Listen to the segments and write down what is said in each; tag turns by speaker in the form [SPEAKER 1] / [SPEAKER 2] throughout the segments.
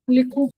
[SPEAKER 1] लिखूं?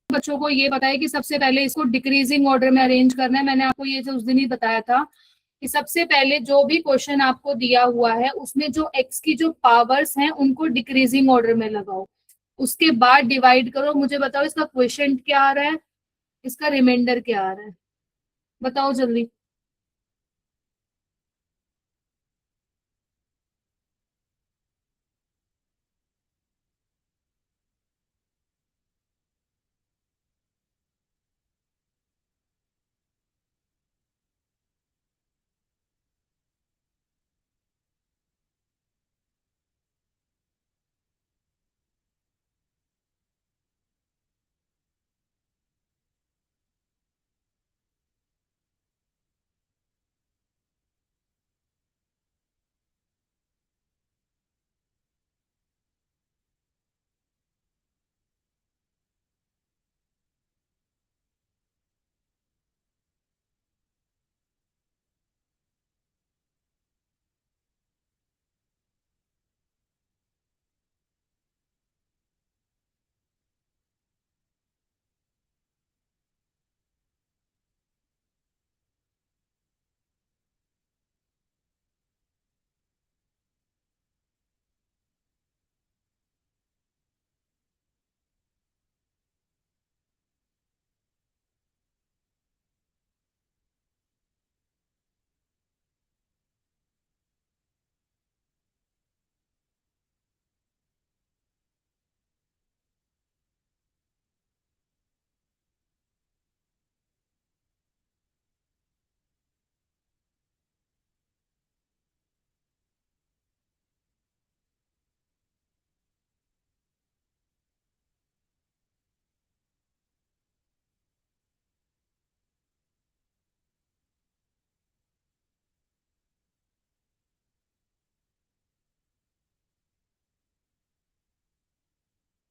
[SPEAKER 1] बच्चों को ये बताया कि सबसे पहले इसको डिक्रीजिंग ऑर्डर में अरेंज करना है। मैंने आपको ये जो उस दिन ही बताया था कि सबसे पहले जो भी क्वेश्चन आपको दिया हुआ है उसमें जो एक्स की जो पावर्स हैं उनको डिक्रीजिंग ऑर्डर में लगाओ, उसके बाद डिवाइड करो। मुझे बताओ इसका क्वेश्चन क्या आ रहा है, इसका रिमाइंडर क्या आ रहा है, बताओ जल्दी।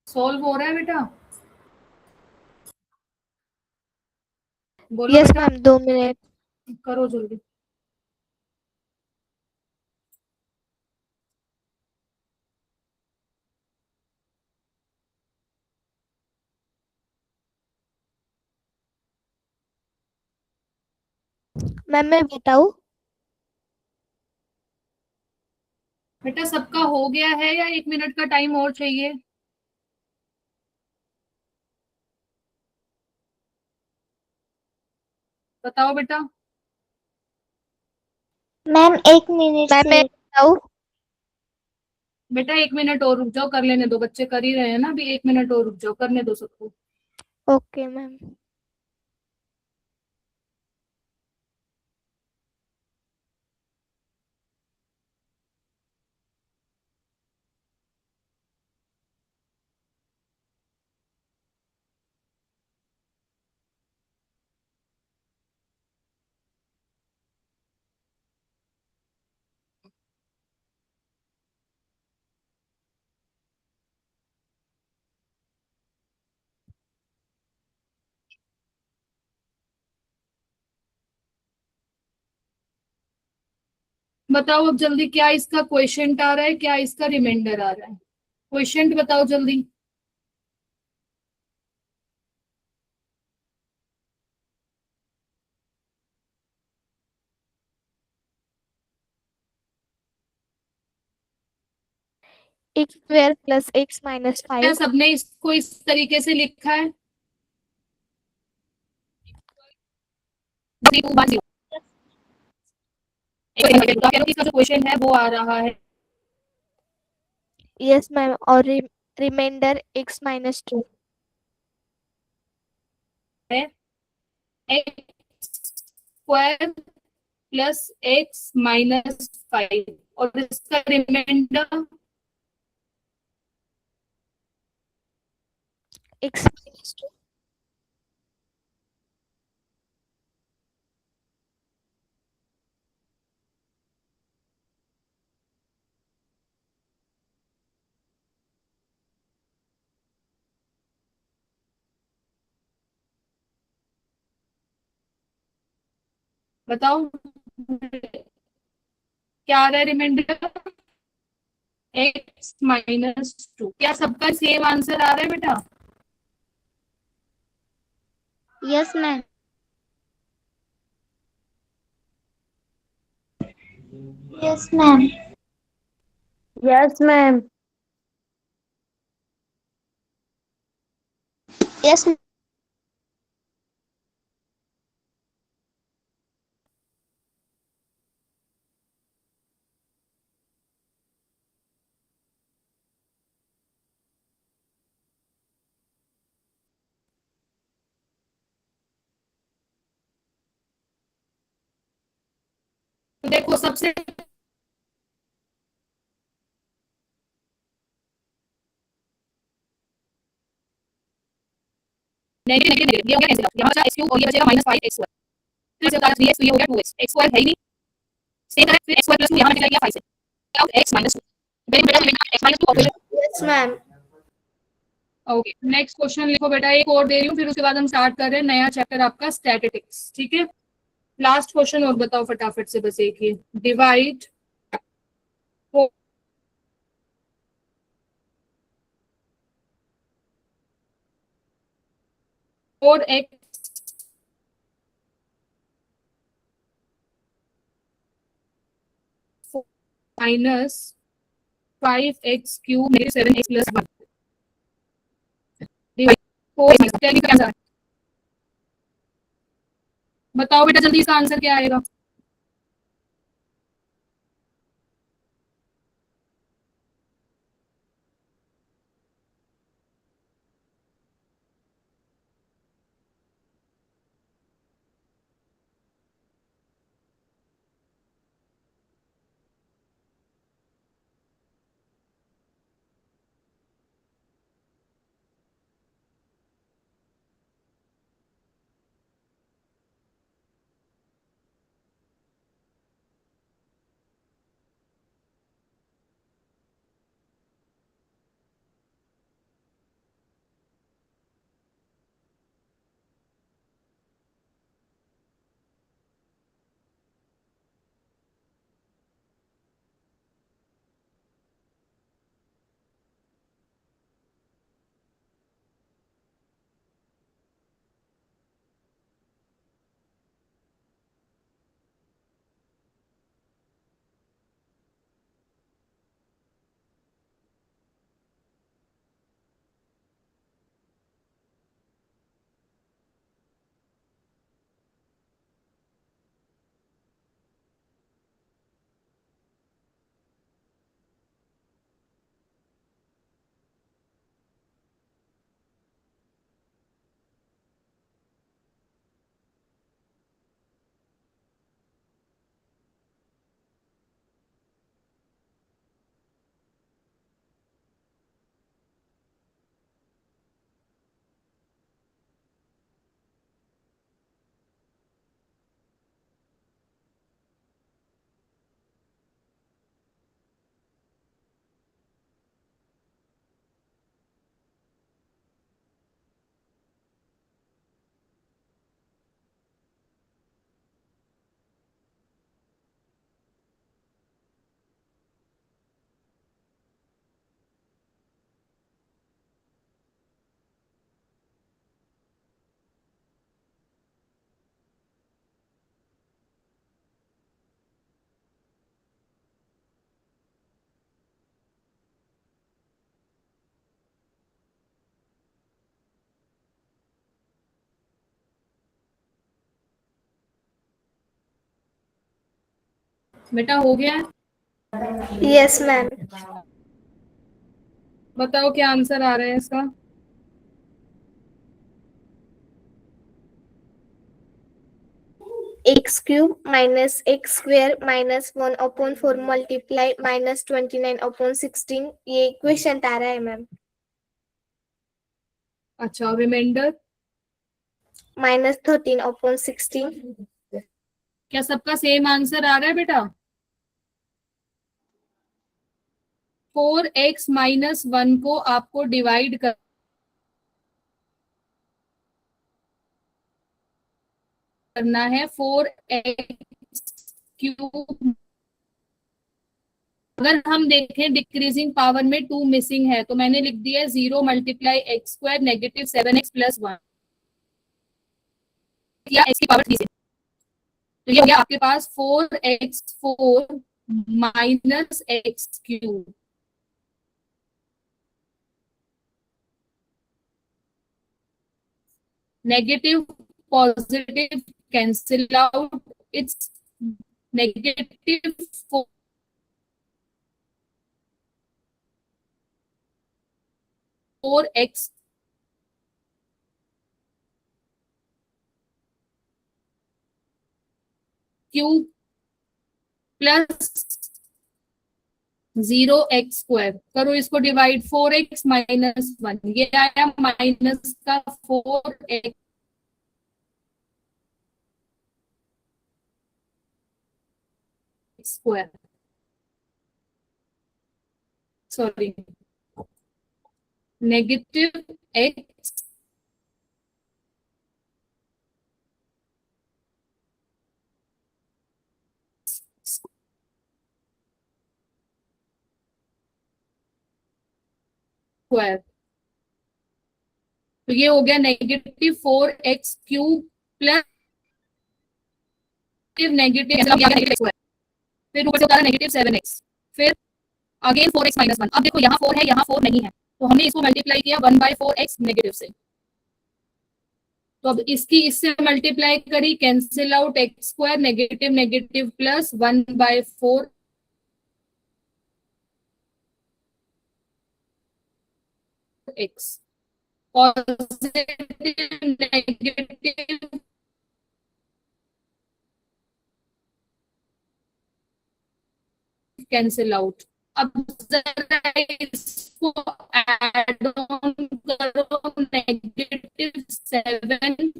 [SPEAKER 1] सॉल्व हो रहा है बेटा? बोलो
[SPEAKER 2] यस
[SPEAKER 1] बेटा,
[SPEAKER 2] मैम, 2 मिनट।
[SPEAKER 1] करो जल्दी।
[SPEAKER 2] मैम मैं बताऊँ?
[SPEAKER 1] बेटा सबका हो गया है या 1 मिनट का टाइम और चाहिए? बताओ बेटा।
[SPEAKER 3] मैम 1 मिनट
[SPEAKER 2] मैम
[SPEAKER 3] से।
[SPEAKER 2] मैं बताऊँ?
[SPEAKER 1] बेटा 1 मिनट और रुक जाओ, कर लेने दो, बच्चे कर ही रहे हैं ना अभी। 1 मिनट और रुक जाओ, करने दो सबको।
[SPEAKER 2] Okay ma'am.
[SPEAKER 1] बताओ अब जल्दी, क्या इसका क्वेश्चन आ रहा है, क्या इसका रिमाइंडर आ रहा है? क्वेश्चन बताओ जल्दी।
[SPEAKER 2] X square plus x minus
[SPEAKER 1] क्या
[SPEAKER 2] 5।
[SPEAKER 1] सबने इसको इस तरीके से लिखा है? कह रहे हो कि इसका जो क्वेश्चन है वो आ रहा है
[SPEAKER 2] Yes, ma'am. Or remainder x minus 2.
[SPEAKER 1] X square plus x minus 5 और इसका रिमाइंडर
[SPEAKER 2] X minus 2.
[SPEAKER 1] बताओ क्या आ रहा है रिमाइंडर एक्स माइनस 2। क्या सबका सेम आंसर आ रहा है बेटा?
[SPEAKER 3] Yes ma'am. Yes ma'am.
[SPEAKER 4] Yes ma'am.
[SPEAKER 3] Yes
[SPEAKER 1] तो देखो सबसे नेगेटिव नेगेटिव ये हो गया कैंसिल आउट। यहाँ बचा एक्स क्यूब और ये बचेगा माइनस 5 एक्स स्क्वायर। फिर से बता 3x तो ये हो गया 2x एक्स स्क्वायर है ही नहीं। सेम है फिर एक्स स्क्वायर प्लस 2 यहाँ मल्टीप्लाई किया 5 से क्या एक्स माइनस 2। बेटा बेटा x minus 2 operation.
[SPEAKER 3] Yes ma'am.
[SPEAKER 1] Okay next question लिखो बेटा। एक और दे रही हूँ फिर उसके बाद हम स्टार्ट कर रहे हैं नया चैप्टर आपका स्टैटिस्टिक्स। ठीक है लास्ट क्वेश्चन और बताओ फटाफट से बस एक ही। Divide 4x minus 5x cube negative 7x plus 1 divide 4x क्या लिखा आंसर। बताओ बेटा जल्दी इसका आंसर क्या आएगा? बेटा हो गया?
[SPEAKER 2] Yes, ma'am.
[SPEAKER 1] बताओ क्या आंसर आ रहा है इसका?
[SPEAKER 2] X cube minus x square minus 1/4 multiply minus 29/16 ये इक्वेशन आ रहा है मैम.
[SPEAKER 1] अच्छा, रिमाइंडर?
[SPEAKER 2] minus 13/16.
[SPEAKER 1] क्या सबका सेम आंसर आ रहा है बेटा? 4x माइनस 1 को आपको डिवाइड करना है 4x क्यूब। अगर हम देखें डिक्रीजिंग पावर में 2 मिसिंग है तो मैंने लिख दिया 0 multiply x square negative 7x plus 1 या x की पावर 3 से। तो ये हो गया आपके पास 4x4 minus x cube. Negative positive cancel out, it's negative 4x cube plus 0x square. करो इसको डिवाइड, 4x माइनस 1 ये आया माइनस का 4x square, sorry negative x square. तो ये हो गया negative 4x cube plus negative square, फिर ऊपर से होता है नेगेटिव 7x, फिर अगेन 4x माइनस 1। अब देखो यहाँ 4 है यहाँ 4 नहीं है तो हमने इसको मल्टीप्लाई किया 1/4x नेगेटिव से। तो अब इसकी इससे मल्टीप्लाई करी, cancel out x square, negative negative plus 1/4 x. Positive negative cancel out. अब जरा इसको ऐड ऑन करो, नेगेटिव 7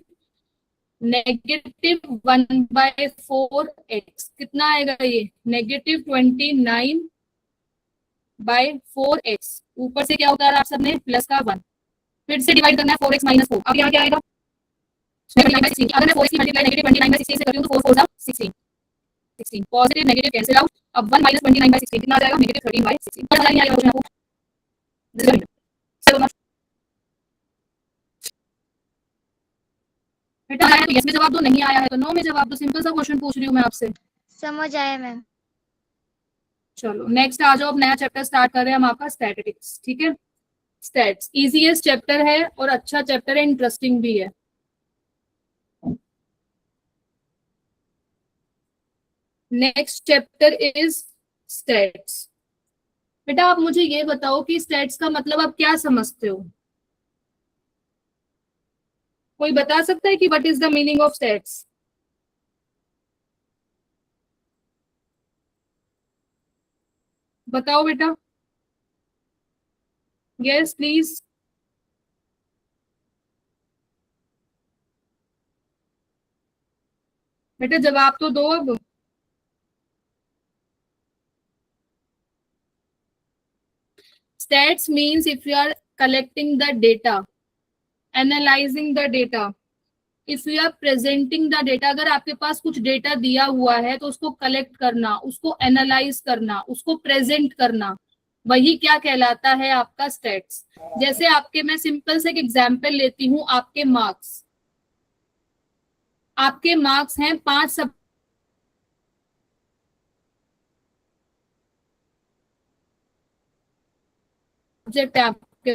[SPEAKER 1] नेगेटिव 1/4x कितना आएगा ये? Negative 29/4x। ऊपर से क्या होता है आप सबने प्लस का 1, फिर से डिवाइड करना है 4x माइनस 4। अब यहाँ क्या आएगा? अगर मैं 4x की मल्टीप्लाई नेगेटिव 29/16 से करती हूँ तो 4 4 16 16। Positive negative cancel out. अब 1 माइनस 29/16 कितना आ जाएगा? नेगेटिव 13/16। पता नहीं आएगा क्वेश्चन आपको बेटा आया तो यस में जवाब दो, नहीं आया है तो नो में जवाब दो। सिंपल सा क्वेश्चन पूछ रही हूँ मैं आपसे।
[SPEAKER 3] समझ आया मैम।
[SPEAKER 1] चलो नेक्स्ट आ जाओ, अब नया चैप्टर स्टार्ट कर रहे हैं हम आपका स्टैटिस्टिक्स। ठीक है, स्टैट्स इजीएस्ट चैप्टर है और अच्छा चैप्टर है, इंटरेस्टिंग भी है। Next chapter is stats. बेटा आप मुझे ये बताओ कि स्टैट्स का मतलब आप क्या समझते हो? कोई बता सकता है कि what is the meaning of stats? बताओ बेटा, यस प्लीज। बेटा जवाब तो दो अब। Stats means if you are collecting the data, analyzing the data, if you are presenting the data, अगर आपके पास कुछ डेटा दिया हुआ है तो उसको कलेक्ट करना, उसको एनालाइज करना, उसको प्रेजेंट करना, वही क्या कहलाता है आपका स्टैट्स। जैसे आपके, मैं सिंपल से एक एग्जांपल लेती हूँ, आपके मार्क्स हैं 5 सब्जेक्ट है आपके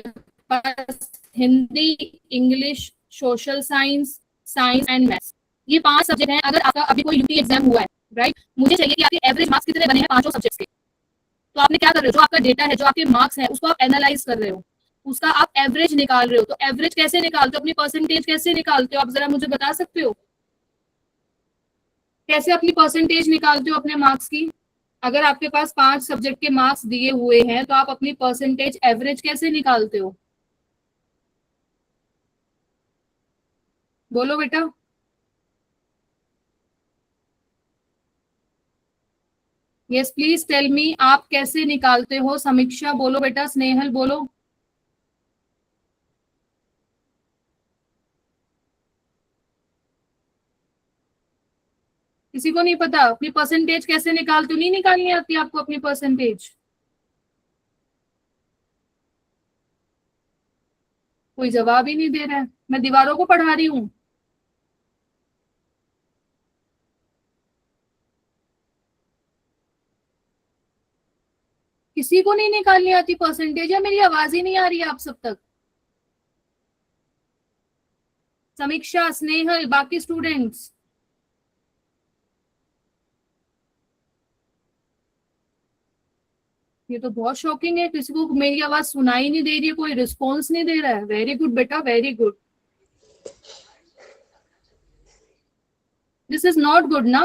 [SPEAKER 1] पास, Hindi, English, social science, science and maths. ये 5 सब्जेक्ट हैं। अगर आपका अभी कोई यूपी एग्जाम हुआ है, राइट। मुझे चाहिए कि आपके एवरेज मार्क्स कितने बने हैं पांचों सब्जेक्ट्स के। तो आपने क्या कर रहे हो, जो आपका डेटा है, जो आपके मार्क्स है, उसको आप एनालाइज कर रहे हो, उसका आप एवरेज निकाल रहे हो। तो एवरेज कैसे निकालते हो, अपनी परसेंटेज कैसे निकालते हो, आप जरा मुझे बता सकते हो कैसे अपनी परसेंटेज निकालते हो अपने मार्क्स की? अगर आपके पास 5 सब्जेक्ट के मार्क्स दिए हुए हैं तो आप अपनी परसेंटेज एवरेज कैसे निकालते हो? बोलो बेटा। यस प्लीज टेल मी, आप कैसे निकालते हो? समीक्षा बोलो बेटा, स्नेहल बोलो। किसी को नहीं पता अपनी परसेंटेज कैसे निकालते हो? नहीं निकालनी आती आपको अपनी परसेंटेज? कोई जवाब ही नहीं दे रहा है, मैं दीवारों को पढ़ा रही हूँ। किसी को नहीं निकालनी आती परसेंटेज, या मेरी आवाज ही नहीं आ रही है आप सब तक? समीक्षा, स्नेहल, बाकी स्टूडेंट्स। ये तो बहुत शॉकिंग है, किसी को मेरी आवाज सुनाई नहीं दे रही है, कोई रिस्पॉन्स नहीं दे रहा है। वेरी गुड बेटा, very good. This is not good ना।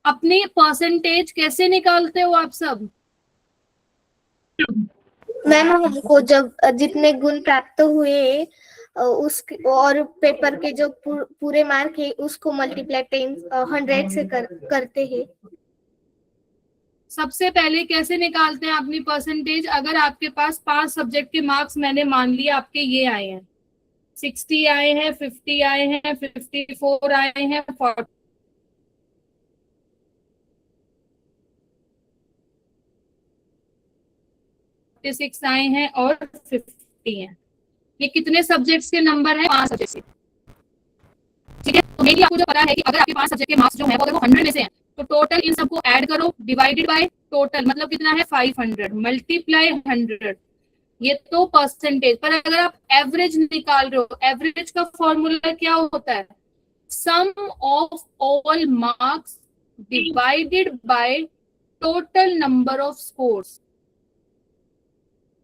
[SPEAKER 1] अपनी परसेंटेज कैसे निकालते हो आप सब?
[SPEAKER 2] मैम हमको जब जितने गुण प्राप्त हुए उस और पेपर के जो पूरे मार्क है उसको मल्टीप्लाई 100 से करते हैं।
[SPEAKER 1] सबसे पहले कैसे निकालते हैं अपनी परसेंटेज? अगर आपके पास 5 सब्जेक्ट के मार्क्स मैंने मान लिया आपके ये आए हैं, 60 आए हैं, 50 आए हैं, 54 आए हैं, 46 आए हैं और 50 हैं। ये कितने सब्जेक्ट्स के नंबर हैं? 5 सब्जेक्ट से। ठीक है, तो मेरी आपको जो पता है कि अगर आपके 5 सब्जेक्ट के मार्क्स जो है वो अगर वो 100 में से हैं तो टोटल इन सबको ऐड करो, डिवाइडेड बाय टोटल, मतलब कितना है 500, मल्टीप्लाई 100। ये तो परसेंटेज। पर अगर आप एवरेज निकाल रहे हो, एवरेज का फॉर्मूला क्या होता है? Sum of all marks divided by total number of scores.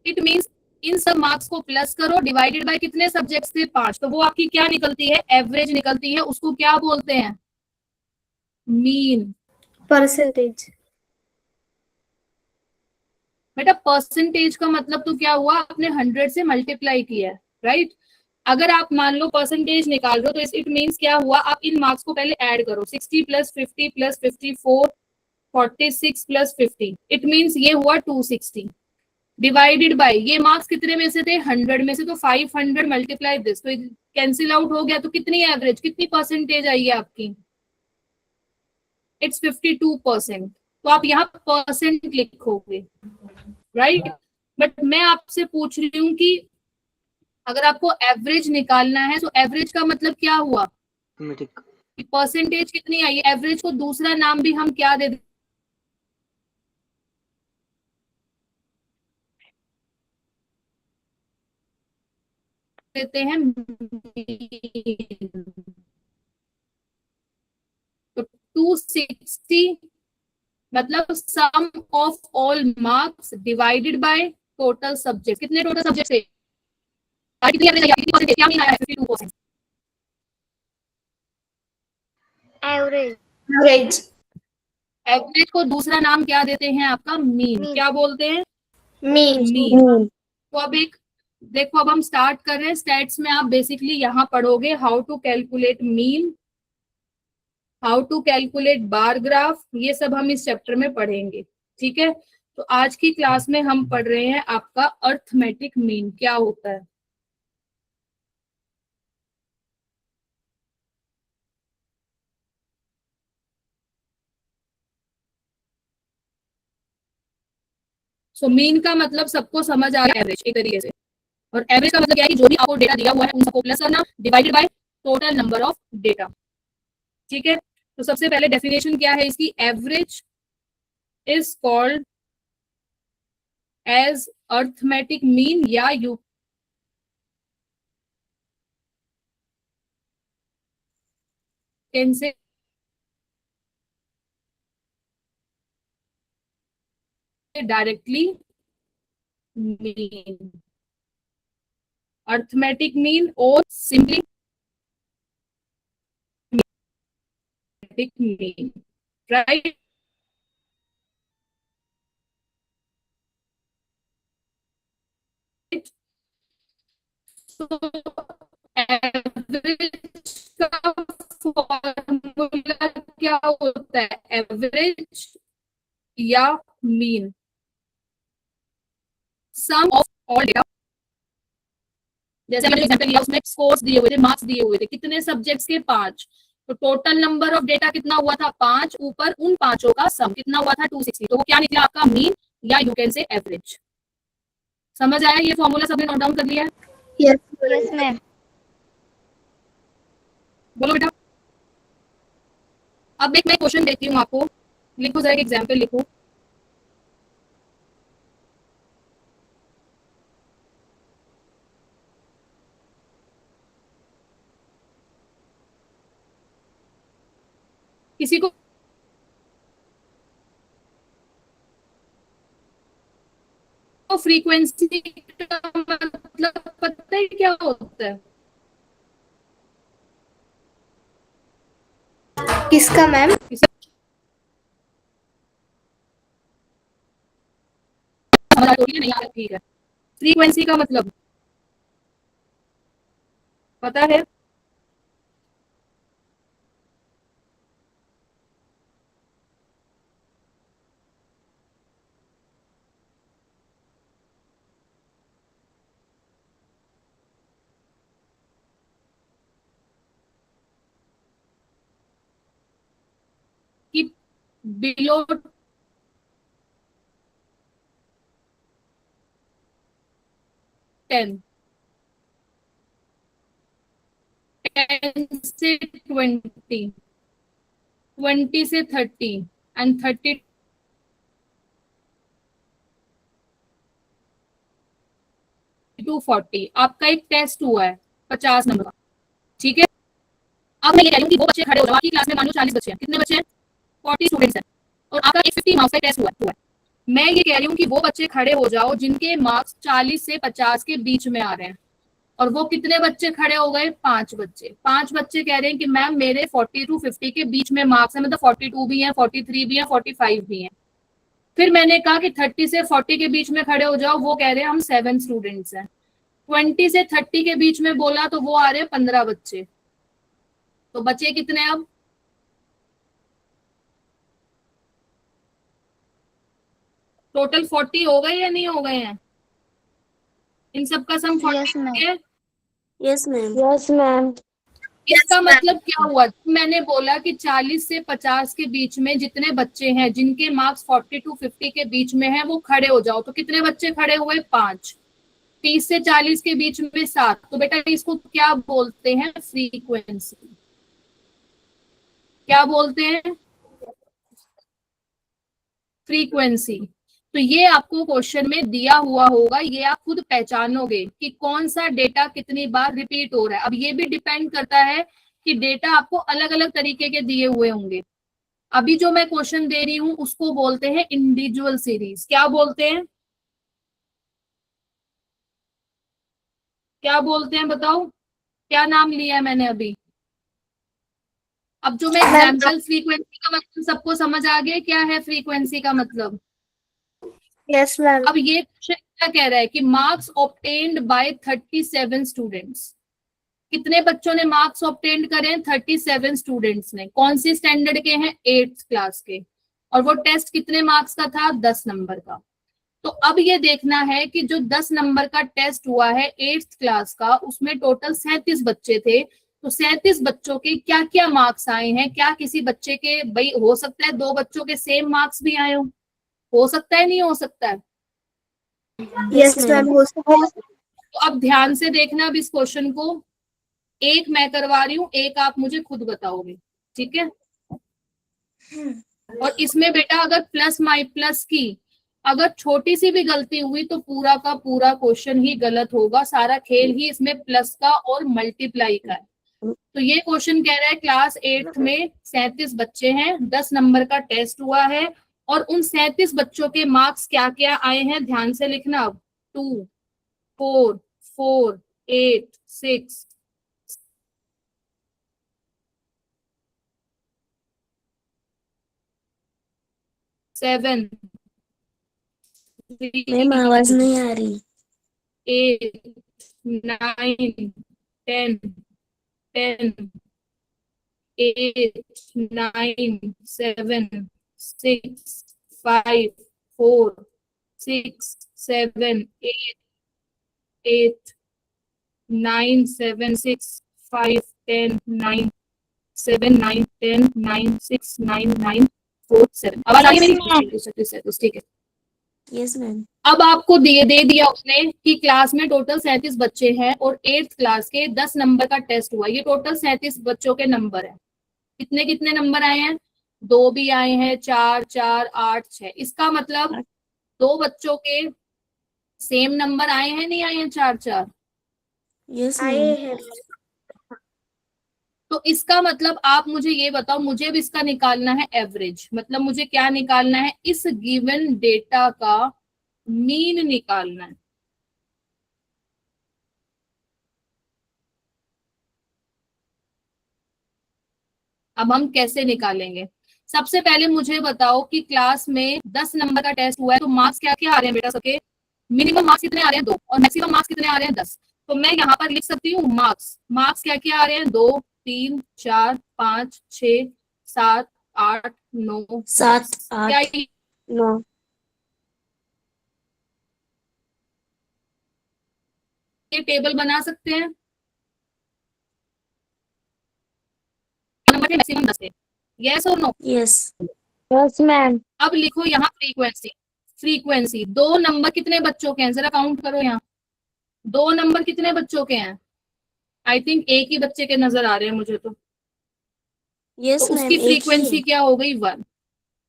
[SPEAKER 1] It means इन सब मार्क्स को प्लस करो, डिवाइडेड बाय कितने सब्जेक्ट्स थे? 5। तो वो आपकी क्या निकलती है? एवरेज निकलती है। उसको क्या बोलते हैं? मीन।
[SPEAKER 2] परसेंटेज।
[SPEAKER 1] बेटा परसेंटेज का मतलब तो क्या हुआ, आपने 100 से मल्टीप्लाई किया है, राइट। अगर आप मान लो परसेंटेज निकाल रहे हो तो इट मींस क्या हुआ, आप इन मार्क्स को पहले ऐड करो, 60 plus 50 plus 54, 46 plus 50, it means ये हुआ 260, डिवाइडेड बाय ये मार्क्स कितने में से थे? 100 में से। तो 500 मल्टीप्लाई दिस, तो कैंसिल आउट हो गया। तो कितनी एवरेज, कितनी परसेंटेज आई है आपकी? इट्स 52%। तो आप यहाँ परसेंट लिखोगे, राइट। बट मैं आपसे पूछ रही हूँ कि अगर आपको एवरेज निकालना है तो एवरेज का मतलब क्या हुआ? परसेंटेज कितनी आई? एवरेज को दूसरा नाम भी हम क्या दे देते हैं? तो 260 मतलब sum of all marks divided by total subject. कितने टोटल सब्जेक्ट थे? कितनी एवरेज आई? कितनी परसेंटेज? क्या मीन आया? 52%।
[SPEAKER 2] एवरेज। एवरेज।
[SPEAKER 1] एवरेज को दूसरा नाम क्या देते हैं आपका? मीन। क्या बोलते हैं?
[SPEAKER 2] मीन।
[SPEAKER 1] मीन। तो अब एक देखो, अब हम स्टार्ट कर रहे हैं। स्टैट्स में आप बेसिकली यहाँ पढ़ोगे how to calculate mean, how to calculate bar graph, ये सब हम इस चैप्टर में पढ़ेंगे। ठीक है, तो आज की क्लास में हम पढ़ रहे हैं आपका अर्थमेटिक मीन क्या होता है। सो मीन का मतलब सबको समझ आ रहा है, एवरेज एक तरीके से। और एवरेज का मतलब क्या है कि जो भी आपको डेटा दिया हुआ है उन सबको प्लस करना, divided by total number of data. ठीक है, तो सबसे पहले डेफिनेशन क्या है इसकी? Average is called as arithmetic mean, या you can say directly mean, arithmetic mean और सिंपली मीन, राइट। तो एवरेज का फॉर्मूला क्या होता है? एवरेज या mean, sum of all data. जैसे मैंने एग्जांपल लिया, उसमें स्कोर्स दिए हुए थे, मार्क्स दिए हुए थे, कितने सब्जेक्ट्स के? 5। तो टोटल नंबर ऑफ डेटा कितना हुआ था? 5, ऊपर उन पांचों का सम कितना हुआ था? 260। तो वो क्या निकला आपका? मीन, या यू कैन से एवरेज। समझ आया? ये फॉर्मूला सबने नोट डाउन कर लिया है?
[SPEAKER 2] Yes
[SPEAKER 3] Yes, ma'am.
[SPEAKER 1] बोलो बेटा। अब एक मैं क्वेश्चन देती हूँ आपको, लिखो जरा, एक एग्जाम्पल लिखो। किसी को फ्रीक्वेंसी का मतलब पता है क्या होता है?
[SPEAKER 2] किसका मैम?
[SPEAKER 1] नहीं आ, ठीक है। फ्रीक्वेंसी का मतलब पता है? कि बिलो 10, 10 से 20, 20 से 30 एंड 30 टू 40 आपका एक टेस्ट हुआ है 50 नंबर का, ठीक है। अब मैं ये कह रही हूँ कि वो बच्चे खड़े हो जाओ, आपकी क्लास में मान लो 40 बच्चे हैं, कितने बच्चे हैं? 40 स्टूडेंट्स हैं, और आपका एक 50 मार्क्स का टेस्ट हुआ है। मैं ये कह रही हूँ कि वो बच्चे खड़े हो जाओ जिनके मार्क्स 40 से 50 के बीच में आ रहे हैं, और वो कितने बच्चे खड़े हो गए? 5 बच्चे। 5 बच्चे कह रहे हैं कि मैम मेरे 40 टू 50 के बीच में मार्क्स है, मतलब 42 भी है, 43 भी है, 45 भी है। फिर मैंने कहा कि 30 से 40 के बीच में खड़े हो जाओ, वो कह रहे हैं हम 7 स्टूडेंट्स हैं। 20 से 30 के बीच में बोला तो वो आ रहे हैं 15 बच्चे। तो बचे कितने अब? टोटल 40 हो गए या नहीं हो गए हैं? इन सब का सम 40
[SPEAKER 3] Yes, ma'am.
[SPEAKER 1] है।
[SPEAKER 4] Yes, ma'am. Yes, ma'am.
[SPEAKER 1] इसका मतलब क्या हुआ? मैंने बोला कि 40 से 50 के बीच में जितने बच्चे हैं जिनके मार्क्स 40 टू 50 के बीच में है, वो खड़े हो जाओ। तो कितने बच्चे खड़े हुए? 5। 30 से 40 के बीच में 7। तो बेटा इसको क्या बोलते हैं? फ्रीक्वेंसी। क्या बोलते हैं? फ्रीक्वेंसी। तो ये आपको क्वेश्चन में दिया हुआ होगा, ये आप खुद पहचानोगे कि कौन सा डेटा कितनी बार रिपीट हो रहा है। अब ये भी डिपेंड करता है कि डेटा आपको अलग अलग तरीके के दिए हुए होंगे। अभी जो मैं क्वेश्चन दे रही हूं उसको बोलते हैं इंडिविजुअल सीरीज। क्या बोलते हैं? क्या बोलते हैं बताओ? क्या नाम लिया है मैंने अभी? अब जो मैं एग्जाम्पल, फ्रीक्वेंसी का मतलब सबको समझ आ गया क्या है फ्रीक्वेंसी का मतलब?
[SPEAKER 2] Yes ma'am.
[SPEAKER 1] अब ये क्वेश्चन क्या कह रहा है कि मार्क्स ऑब्टेन्ड बाय 37 स्टूडेंट्स। कितने बच्चों ने मार्क्स ऑब्टेन्ड करे हैं? 37 स्टूडेंट्स ने। कौन सी स्टैंडर्ड के हैं? 8th क्लास के। और वो टेस्ट कितने मार्क्स का था? 10 नंबर का। तो अब ये देखना है कि जो 10 नंबर का टेस्ट हुआ है 8th क्लास का, उसमें टोटल 37 बच्चे थे। तो 37 बच्चों के क्या क्या मार्क्स आए हैं? क्या किसी बच्चे के, भाई हो सकता है 2 बच्चों के सेम मार्क्स भी आए हो सकता है, नहीं हो सकता है?
[SPEAKER 2] यस मैम, हो सकता है।
[SPEAKER 1] तो अब ध्यान से देखना अब इस क्वेश्चन को, एक मैं करवा रही हूँ, एक आप मुझे खुद बताओगे, ठीक है। और इसमें बेटा अगर प्लस माइ प्लस की अगर छोटी सी भी गलती हुई तो पूरा का पूरा क्वेश्चन ही गलत होगा। सारा खेल ही इसमें प्लस का और मल्टीप्लाई का है। तो ये क्वेश्चन कह रहा है क्लास 8th में 37 बच्चे हैं, 10 नंबर का टेस्ट हुआ है और उन 37 बच्चों के मार्क्स क्या क्या आए हैं ध्यान से लिखना। अब 2, 4, 4, 8, 6, 7,
[SPEAKER 4] मैम आवाज नहीं आ रही।
[SPEAKER 1] 8, 9, 10, 10, 8, 9, 7, 6, 5, 4, 6, 7, 8, 8, 9, 7, 6, 5, 10, 9, 7, 9, 10, 9, 6, 9, 9, 4, 7। आवाज आ रही है मेरी? ठीक है।
[SPEAKER 4] Yes ma'am.
[SPEAKER 1] अब आपको दे दिया उसने कि क्लास में टोटल 37 बच्चे हैं और 8th क्लास के 10 नंबर का टेस्ट हुआ। ये टोटल 37 बच्चों के नंबर है। कितने कितने नंबर आए हैं? 2 भी आए हैं, 4, 4, 8, 6। इसका मतलब 2 बच्चों के सेम नंबर आए हैं, नहीं आए हैं 4, 4?
[SPEAKER 4] यस
[SPEAKER 2] आए
[SPEAKER 4] मैम।
[SPEAKER 2] हैं।
[SPEAKER 1] तो इसका मतलब आप मुझे ये बताओ, मुझे भी इसका निकालना है एवरेज। मतलब मुझे क्या निकालना है? इस गिवन डेटा का मीन निकालना है। अब हम कैसे निकालेंगे? सबसे पहले मुझे बताओ कि क्लास में 10 नंबर का टेस्ट हुआ है, तो मार्क्स क्या क्या आ रहे हैं बेटा सबके? मिनिमम मार्क्स कितने आ रहे हैं? 2। और मैक्सिमम मार्क्स कितने आ रहे हैं? 10। तो मैं यहाँ पर लिख सकती हूँ मार्क्स। मार्क्स क्या क्या आ रहे हैं? 2, 3, 4, 5, 6, 7, 8, 9,
[SPEAKER 4] 7,
[SPEAKER 1] 10। क्या
[SPEAKER 4] 8, 9।
[SPEAKER 1] ये टेबल बना सकते हैं? नंबर के मैक्सिमम 10 थे। यस और नो?
[SPEAKER 4] यस। Yes ma'am.
[SPEAKER 1] अब लिखो यहाँ फ्रीक्वेंसी। फ्रीक्वेंसी 2 नंबर कितने बच्चों के हैं? जरा काउंट करो यहाँ। 2 नंबर कितने बच्चों के हैं? आई थिंक एक ही बच्चे के नजर आ रहे हैं मुझे तो
[SPEAKER 4] यस मैम,
[SPEAKER 1] उसकी
[SPEAKER 4] एक ही
[SPEAKER 1] फ्रीक्वेंसी
[SPEAKER 4] है।
[SPEAKER 1] क्या हो गई? 1।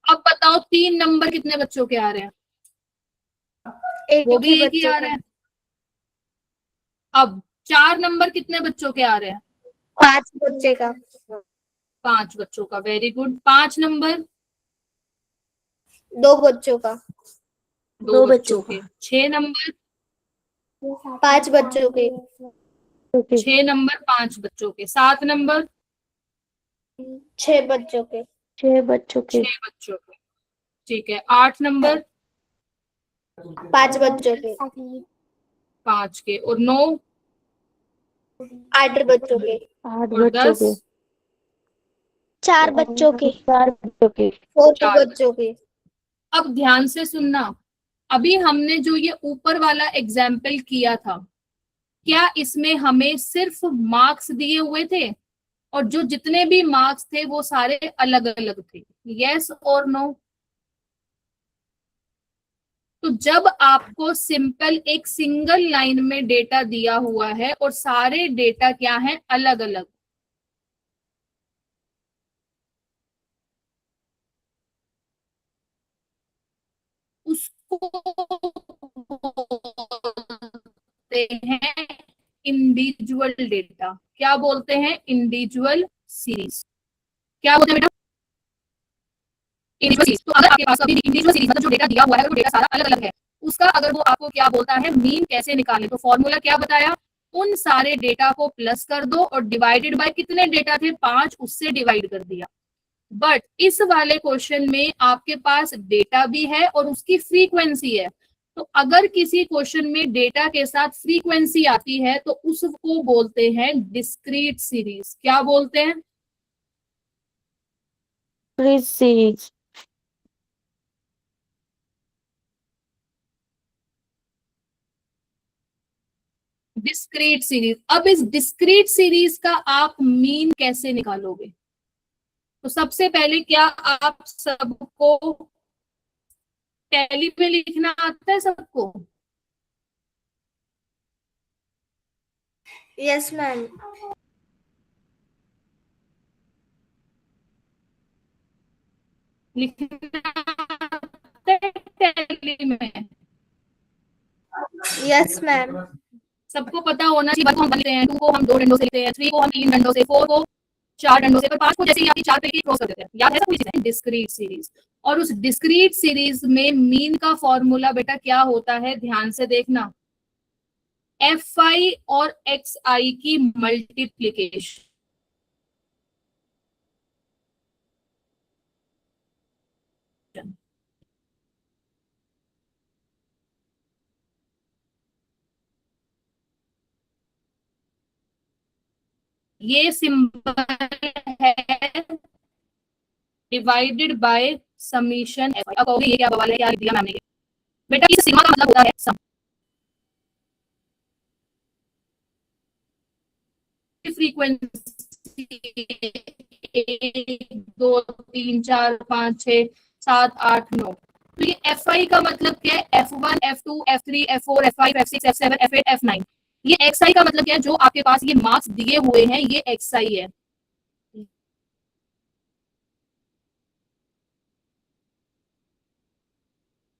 [SPEAKER 1] अब बताओ 3 नंबर कितने बच्चों के आ रहे हैं?
[SPEAKER 2] एक
[SPEAKER 1] वो
[SPEAKER 2] ही
[SPEAKER 1] भी एक ही
[SPEAKER 2] बच्चों
[SPEAKER 1] आ
[SPEAKER 2] का।
[SPEAKER 1] रहे हैं। अब 4 नंबर कितने बच्चों के आ रहे हैं?
[SPEAKER 2] 5 बच्चे का।
[SPEAKER 1] 5 बच्चों का। Very good. 5 नंबर
[SPEAKER 2] 2 बच्चों का।
[SPEAKER 1] 2
[SPEAKER 4] 2
[SPEAKER 1] बच्चों
[SPEAKER 4] बच्चों
[SPEAKER 1] के।
[SPEAKER 4] का।
[SPEAKER 1] 6 नंबर
[SPEAKER 2] 5 बच्चों के।
[SPEAKER 1] 6 नंबर 5 बच्चों के। 7 नंबर
[SPEAKER 2] 6 बच्चों के।
[SPEAKER 4] 6 बच्चों के।
[SPEAKER 1] 6 बच्चों के। ठीक है। 8 नंबर
[SPEAKER 2] 5 बच्चों के।
[SPEAKER 1] 5 के। और 9
[SPEAKER 2] 8 बच्चों के।
[SPEAKER 4] 8
[SPEAKER 1] और
[SPEAKER 4] बच्चों
[SPEAKER 1] 10
[SPEAKER 4] के।
[SPEAKER 3] 4 बच्चों के।
[SPEAKER 4] 4 बच्चों के।
[SPEAKER 2] 4
[SPEAKER 1] 4
[SPEAKER 2] बच्चों के।
[SPEAKER 1] अब ध्यान से सुनना। अभी हमने जो ये ऊपर वाला एग्जाम्पल किया था, क्या इसमें हमें सिर्फ मार्क्स दिए हुए थे और जो जितने भी मार्क्स थे वो सारे अलग अलग थे? यस और नो? तो जब आपको सिंपल एक सिंगल लाइन में डेटा दिया हुआ है और सारे डेटा क्या हैं? अलग अलग, उसको बोलते हैं इंडिविजुअल डेटा। क्या बोलते हैं? Individual series. क्या बोलते हैं बेटा? Individual series. तो अगर आपके पास अभी इंडिविजुअल सीरीज मतलब जो डेटा दिया हुआ है वो डेटा सारा अलग अलग है, उसका अगर वो आपको क्या बोलता है मीन कैसे निकालें, तो फॉर्मूला क्या बताया? उन सारे डेटा को प्लस कर दो और डिवाइडेड बाय कितने डेटा थे? 5, उससे डिवाइड कर दिया। बट इस वाले क्वेश्चन में आपके पास डेटा भी है और उसकी फ्रीक्वेंसी है। तो अगर किसी क्वेश्चन में डेटा के साथ फ्रीक्वेंसी आती है तो उसको बोलते हैं डिस्क्रीट सीरीज। क्या बोलते हैं?
[SPEAKER 4] Discrete series.
[SPEAKER 1] Discrete series. अब इस डिस्क्रीट सीरीज का आप मीन कैसे निकालोगे? तो सबसे पहले क्या आप सबको टैली पे लिखना आता है सबको?
[SPEAKER 2] Yes ma'am.
[SPEAKER 1] लिखना आता है टैली में?
[SPEAKER 2] Yes ma'am.
[SPEAKER 1] सबको पता होना चाहिए। 1 को हम लिखते हैं, 2 को हम 2 डंडों से लिखते हैं, 3 को हम 3 डंडों से, 4 को 4 डंडों से, पर 5 को जैसे ही 4 पे क्रॉस कर देते हैं। याद है सब कुछ? Discrete series. और उस डिस्क्रीट सीरीज में मीन का फॉर्मूला बेटा क्या होता है, ध्यान से देखना, एफ आई और एक्स आई की मल्टीप्लीकेशन। ये सिंबल है divided by summation F I. अब कहोगे ये क्या बवाल है, क्या लिख दिया मैम ने। बेटा इस सिग्मा का मतलब होता है सम। फ्रीक्वेंसी 1 2 3 4 5 6 7 8 9, तो ये एफ आई का मतलब क्या है, F1 F2 F3 F4 F5 F6 F7 F8 F9। ये एक्स आई का मतलब क्या है, जो आपके पास ये मार्क्स दिए हुए हैं ये एक्स आई है।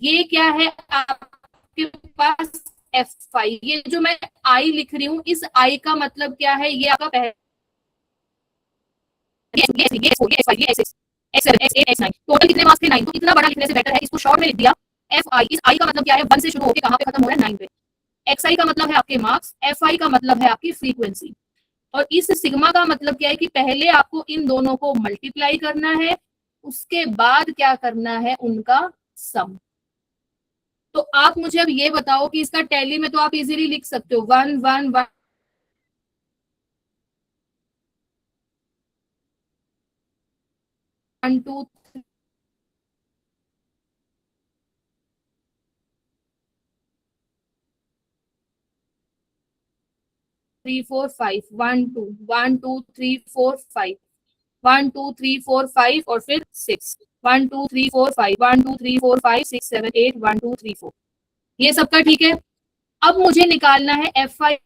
[SPEAKER 1] ये क्या है आपके पास एफ आई। ये जो मैं आई लिख रही हूँ, इस आई का मतलब क्या है, ये आपका पहले टोटल कितने मार्क्स थे 9, तो इतना बड़ा लिखने से बेटर है इसको शॉर्ट में लिख दिया एफ आई। इस आई का मतलब क्या है, 1 से शुरू होकर कहां पे खत्म हो रहा है, 9 पे। एक्स आई का मतलब है आपके मार्क्स, एफ आई का मतलब है आपकी फ्रीक्वेंसी। और इस सिग्मा का मतलब क्या है कि पहले आपको इन दोनों को मल्टीप्लाई करना है, उसके बाद क्या करना है, उनका सम। तो आप मुझे अब ये बताओ कि इसका टैली में तो आप इजीली लिख सकते हो 1 1 1 1 2 3 4 5 1 2 1 2 3 4 5 1 2 3 4 5 और फिर 6 1 2 3 4 5 1 2 3 4 5 6 7 8 1 2 3 4। ये सबका ठीक है। अब मुझे निकालना है F I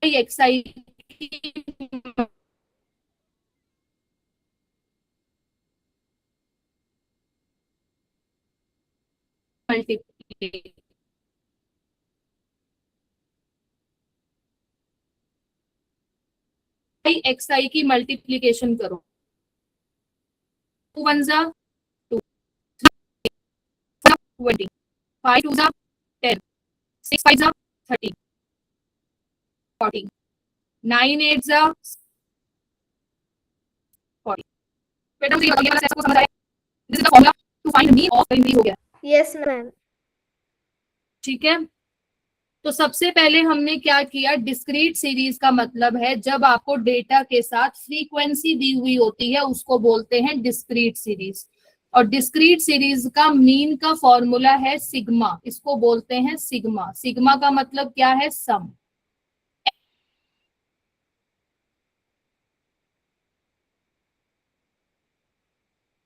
[SPEAKER 1] X I multiply. X I की मल्टीप्लीकेशन करो, 2 1 जा 2 20 5 2 जा 10 6 5 जा 30 40 9 8 जा 40। बेटा मुझे ये बताइए, सबको समझ आया? This is the formula to find mean of increase हो गया,
[SPEAKER 2] यस मैम।
[SPEAKER 1] ठीक है। तो सबसे पहले हमने क्या किया, डिस्क्रीट सीरीज का मतलब है जब आपको डेटा के साथ फ्रीक्वेंसी दी हुई होती है उसको बोलते हैं डिस्क्रीट सीरीज। और डिस्क्रीट सीरीज का मीन का फॉर्मूला है सिग्मा, इसको बोलते हैं सिग्मा। सिग्मा का मतलब क्या है, सम।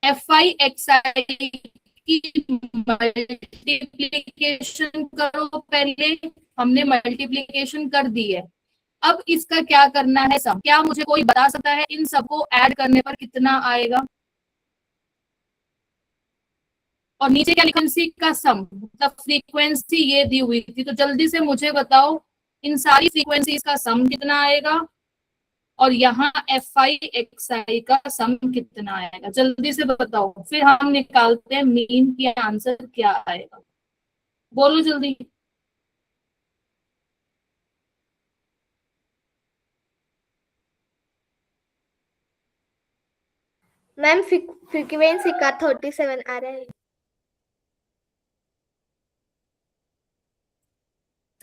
[SPEAKER 1] एफ आई एक्स आई की मल्टीप्लीकेशन करो, पहले हमने मल्टीप्लीकेशन कर दी है। अब इसका क्या करना है, सम। क्या मुझे कोई बता सकता है इन सबको ऐड करने पर कितना आएगा? और नीचे क्या, फ्रीक्वेंसी का सम, मतलब फ्रीक्वेंसी ये दी हुई थी, तो जल्दी से मुझे बताओ इन सारी फ्रीक्वेंसीज का सम कितना आएगा और यहाँ एफ आई एक्स आई का सम कितना आएगा, जल्दी से बताओ। फिर हम निकालते हैं मीन की आंसर क्या आएगा, बोलो जल्दी।
[SPEAKER 2] मैम फ्रीक्वेंसी का 37 आ रहा है।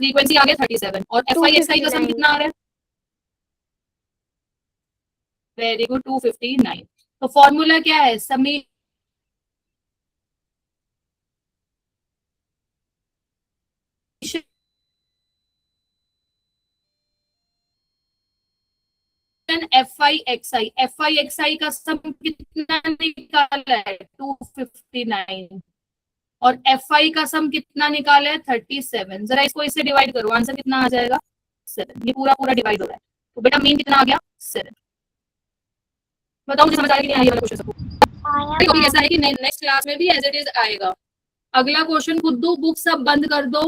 [SPEAKER 1] फ्रीक्वेंसी आ गया 37 और एफ आई एक्स आई का सम
[SPEAKER 2] 259
[SPEAKER 1] कितना आ रहा है? Very good, 259। तो फॉर्मूला क्या है, समी F I X I. F I X I का सम कितना निकाला है, 259। और एफ आई का सम कितना निकाला है, 37। जरा इसको इससे डिवाइड करो, आंसर कितना आ जाएगा, 7। ये पूरा पूरा डिवाइड हो रहा है, तो बेटा मीन कितना आ गया, 7। बताओ मुझे समझ आया कि नहीं आया वाला क्वेश्चन सबको? तो ऐसा है कि नेक्स्ट क्लास में भी एज इट इज आएगा। अगला क्वेश्चन खुद दो, बुक सब बंद कर दो।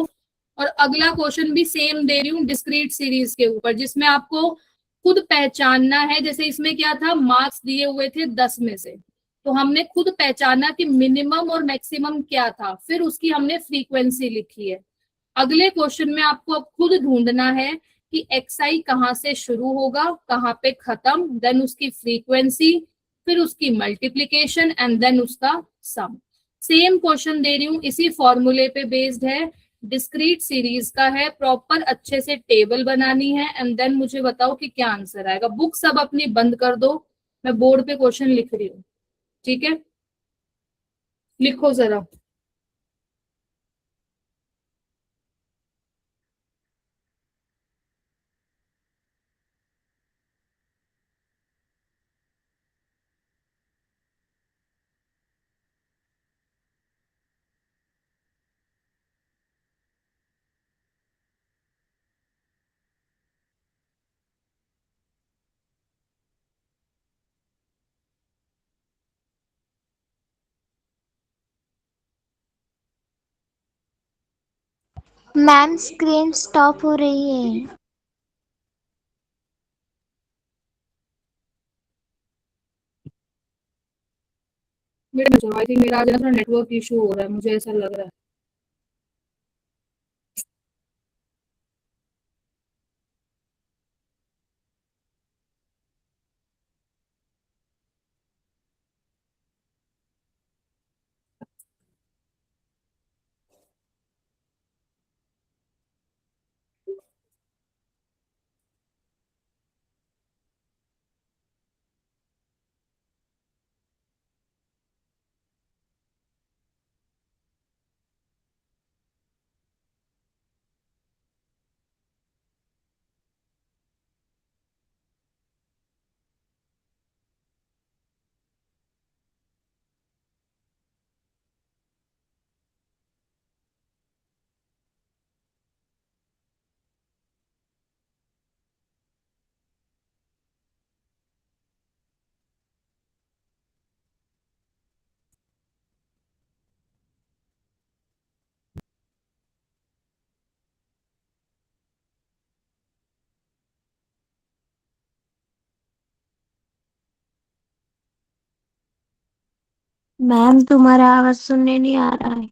[SPEAKER 1] और अगला क्वेश्चन भी सेम दे रही हूँ डिस्क्रीट सीरीज के ऊपर, जिसमें आपको खुद पहचानना है। जैसे इसमें क्या था, मार्क्स दिए हुए थे 10 में से, तो हमने खुद पहचाना कि मिनिमम और मैक्सिमम क्या था, फिर उसकी हमने फ्रीक्वेंसी लिखी है। अगले क्वेश्चन में आपको अब खुद ढूंढना है कि एक्सआई कहाँ से शुरू होगा, कहाँ पे खत्म, देन उसकी फ्रीक्वेंसी, फिर उसकी मल्टीप्लीकेशन एंड देन उसका सम। सेम क्वेश्चन दे रही हूँ, इसी फॉर्मूले पे बेस्ड है, डिस्क्रीट सीरीज का है, प्रॉपर अच्छे से टेबल बनानी है एंड देन मुझे बताओ कि क्या आंसर आएगा। बुक सब अपनी बंद कर दो, मैं बोर्ड पे क्वेश्चन लिख रही हूँ, ठीक है? लिखो जरा।
[SPEAKER 3] मैम स्क्रीन स्टॉप हो रही है।
[SPEAKER 1] मेरा आई थिंक मेरा आज ना थोड़ा नेटवर्क इशू हो रहा है, मुझे ऐसा लग रहा है।
[SPEAKER 4] मैम तुम्हारा आवाज सुनने नहीं आ रहा है।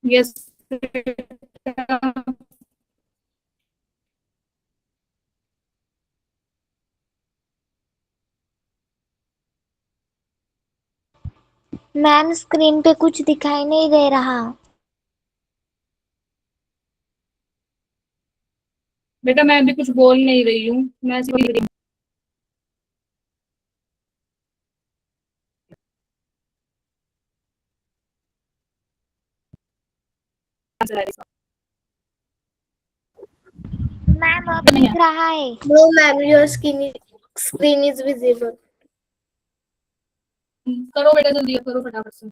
[SPEAKER 1] यस।
[SPEAKER 3] मैम स्क्रीन पे कुछ दिखाई नहीं दे रहा।
[SPEAKER 1] बेटा मैं अभी कुछ बोल नहीं रही हूँ, मैं ऐसे ही लिख रही हूँ।
[SPEAKER 3] मैम अब
[SPEAKER 1] नहीं
[SPEAKER 3] दिख रहा है।
[SPEAKER 2] No, ma'am, your screen is visible.
[SPEAKER 1] करो बेटा, जल्दी करो फटाफट से।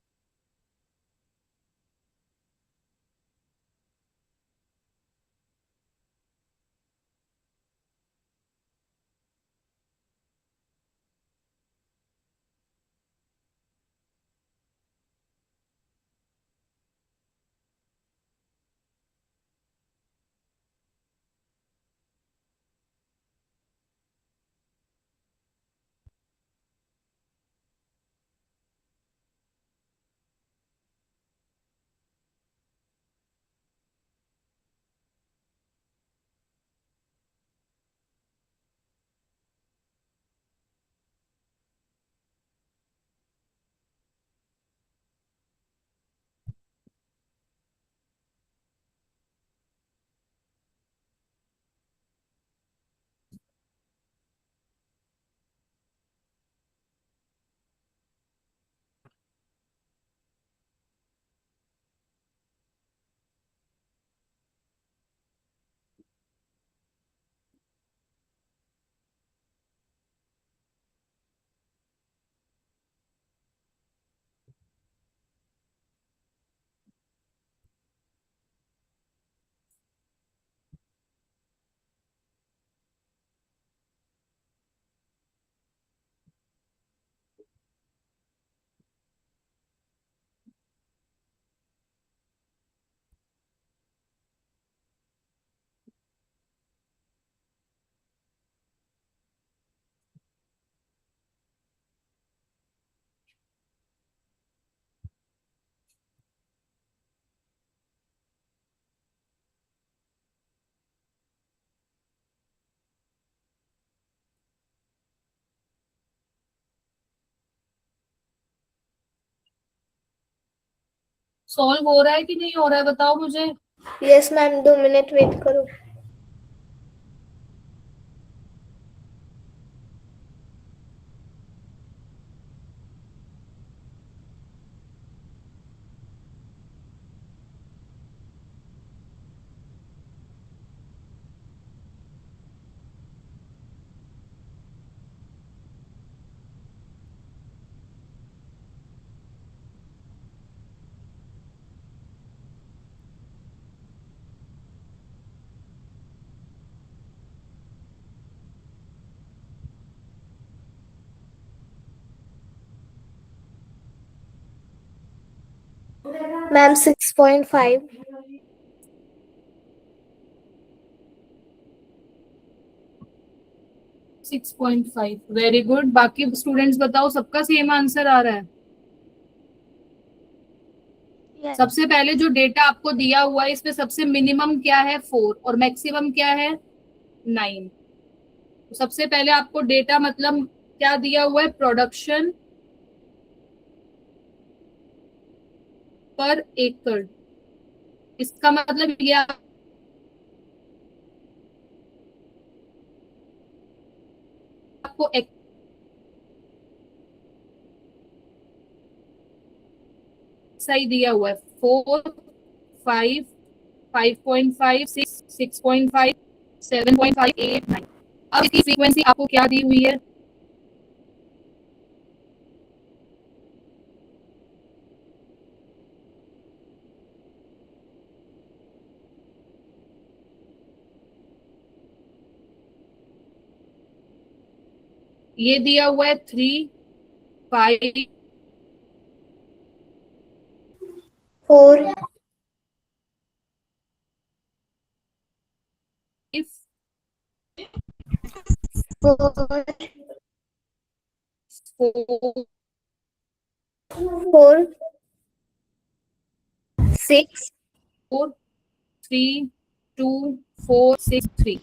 [SPEAKER 1] सॉल्व हो रहा है कि नहीं हो रहा है, बताओ मुझे।
[SPEAKER 2] यस मैम, 2 मिनट वेट करो। मैम 6.5।
[SPEAKER 1] 6.5, very good. बाकी स्टूडेंट्स बताओ, सबका सेम आंसर आ रहा है?
[SPEAKER 3] Yes.
[SPEAKER 1] सबसे पहले जो डेटा आपको दिया हुआ है इसमें सबसे मिनिमम क्या है 4 और मैक्सिमम क्या है 9। तो सबसे पहले आपको डेटा मतलब क्या दिया हुआ है, प्रोडक्शन पर एकड़। इसका मतलब ये आपको सही दिया हुआ है 4, 5, 5.5, 6, 6.5, 7.5, 8, 9। अब इसकी फ्रीक्वेंसी आपको क्या दी हुई है, ये दिया हुआ है 3, 5,
[SPEAKER 2] 4,
[SPEAKER 3] 4,
[SPEAKER 1] 4,
[SPEAKER 2] 4, 6,
[SPEAKER 1] 3, 2, 4, 6, 3।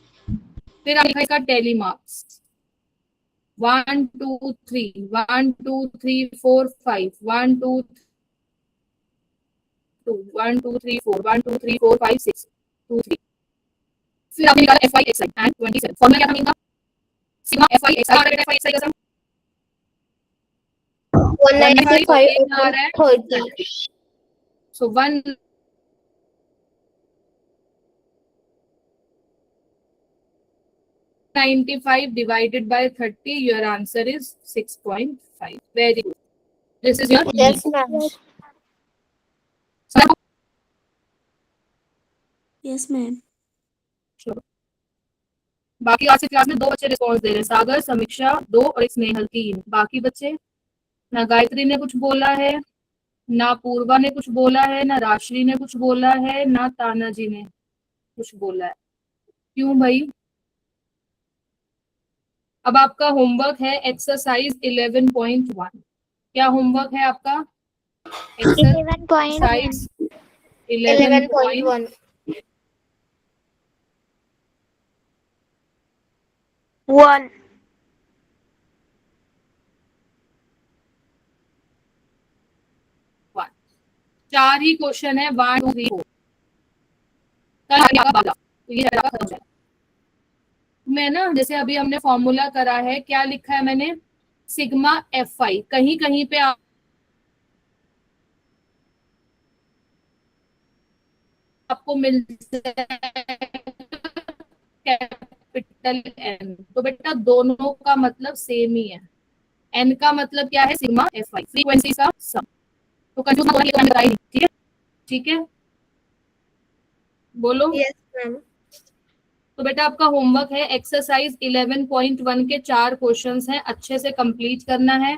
[SPEAKER 1] फिर आपका इसका टेली मार्क्स 1, 2, 3, 1, 2, 3, 4, 5, 1, 2, 2, 1, 2, 3, 4, 1, 2, 3, 4, 5, 6, 2, 3। फिर आपने निकाला FI XI एंड 27। फॉर्मूला क्या था इनका, सिग्मा FI XI और FI XI का सम
[SPEAKER 2] 195
[SPEAKER 1] और एक
[SPEAKER 2] upon
[SPEAKER 1] आ रहा है
[SPEAKER 2] 30।
[SPEAKER 1] सो 195 divided by 30, your answer is 6.5. Very good. This is your
[SPEAKER 2] Yes
[SPEAKER 1] mean.
[SPEAKER 2] Ma'am.
[SPEAKER 1] So,
[SPEAKER 4] Yes, ma'am.
[SPEAKER 1] चलो। बाकी आज से क्लास में 2 बच्चे रिस्पॉन्स दे रहे हैं, सागर, समीक्षा 2 और एक स्नेहल 3। बाकी बच्चे, ना गायत्री ने कुछ बोला है, ना पूर्वा ने कुछ बोला है, ना राशि ने कुछ बोला है, ना ताना जी ने कुछ बोला है। क्यों भाई? अब आपका होमवर्क है एक्सरसाइज 11.1। क्या होमवर्क है आपका?
[SPEAKER 3] 11.1.
[SPEAKER 1] एक्सरसाइज 11.1।
[SPEAKER 2] 11.1।
[SPEAKER 3] 1.
[SPEAKER 1] 4 ही क्वेश्चन है, 1, 2, 3, 4। कल आगे आपका बाला, तो ये आपका खत्म हो जाएगा। मैं ना, जैसे अभी हमने फॉर्मूला करा है, क्या लिखा है मैंने, सिग्मा FI। कहीं कहीं पे आपको मिल कैपिटल N, तो बेटा दोनों का मतलब सेम ही है। N का मतलब क्या है, सिग्मा FI, फ्रीक्वेंसी का सम। तो कंफ्यूज मत होना, ये तो मैंने बताया ही नहीं। ठीक है, ठीक है, बोलो।
[SPEAKER 2] Yes ma'am.
[SPEAKER 1] तो बेटा आपका होमवर्क है एक्सरसाइज 11.1 के 4 क्वेश्चंस हैं, अच्छे से कंप्लीट करना है।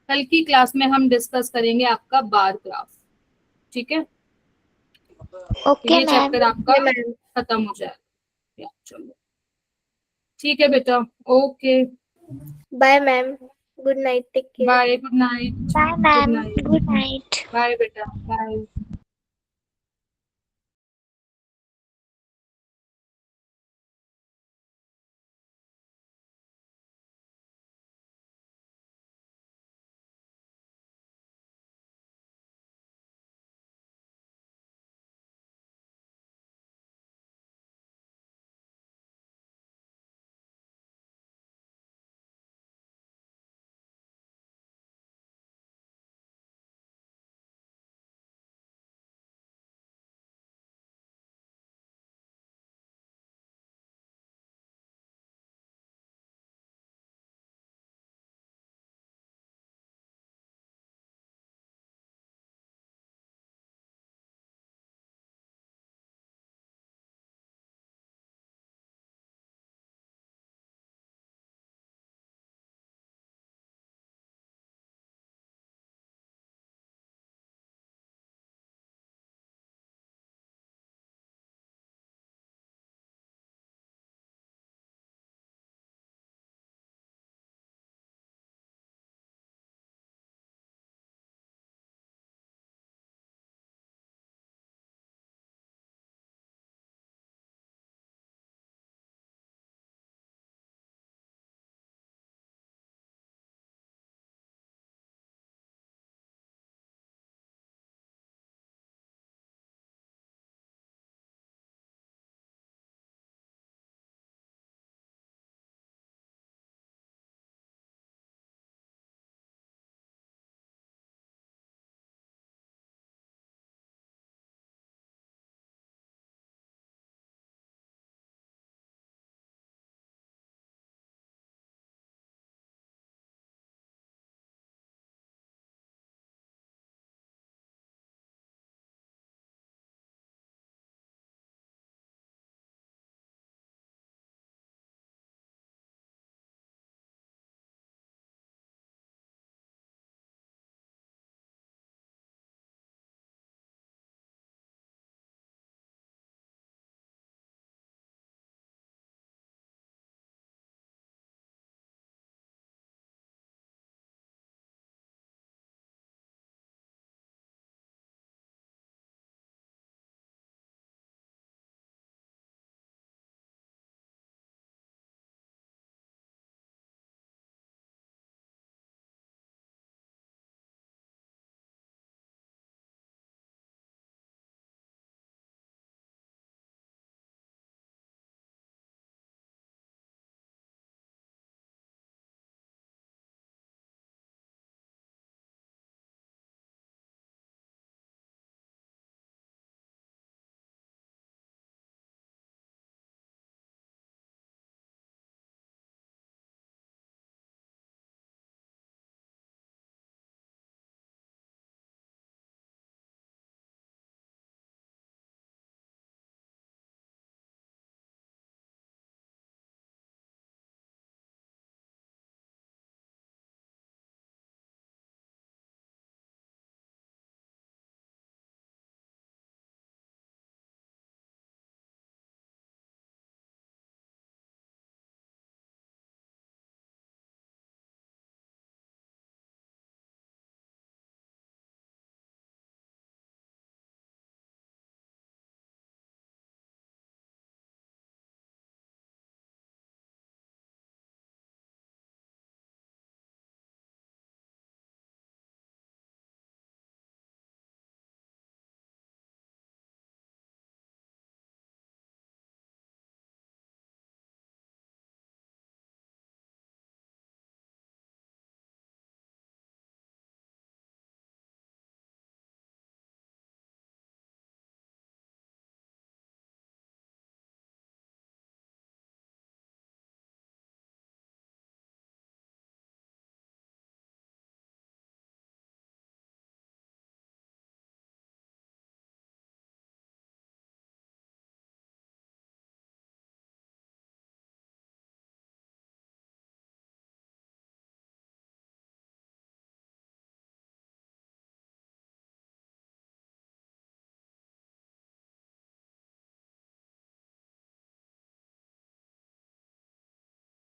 [SPEAKER 1] कल की क्लास में हम डिस्कस करेंगे आपका बार ग्राफ। ठीक है, तो
[SPEAKER 3] Okay,
[SPEAKER 1] ये
[SPEAKER 3] ma'am.
[SPEAKER 1] चैप्टर आपका
[SPEAKER 2] मैम।
[SPEAKER 1] खत्म हो जाएगा। चलो ठीक है बेटा, okay,
[SPEAKER 2] bye ma'am. Good night, take care.
[SPEAKER 1] Bye, good night.
[SPEAKER 3] Bye,
[SPEAKER 1] good
[SPEAKER 3] ma'am.
[SPEAKER 1] Night,
[SPEAKER 3] Good night.
[SPEAKER 1] Bye बेटा, बाय।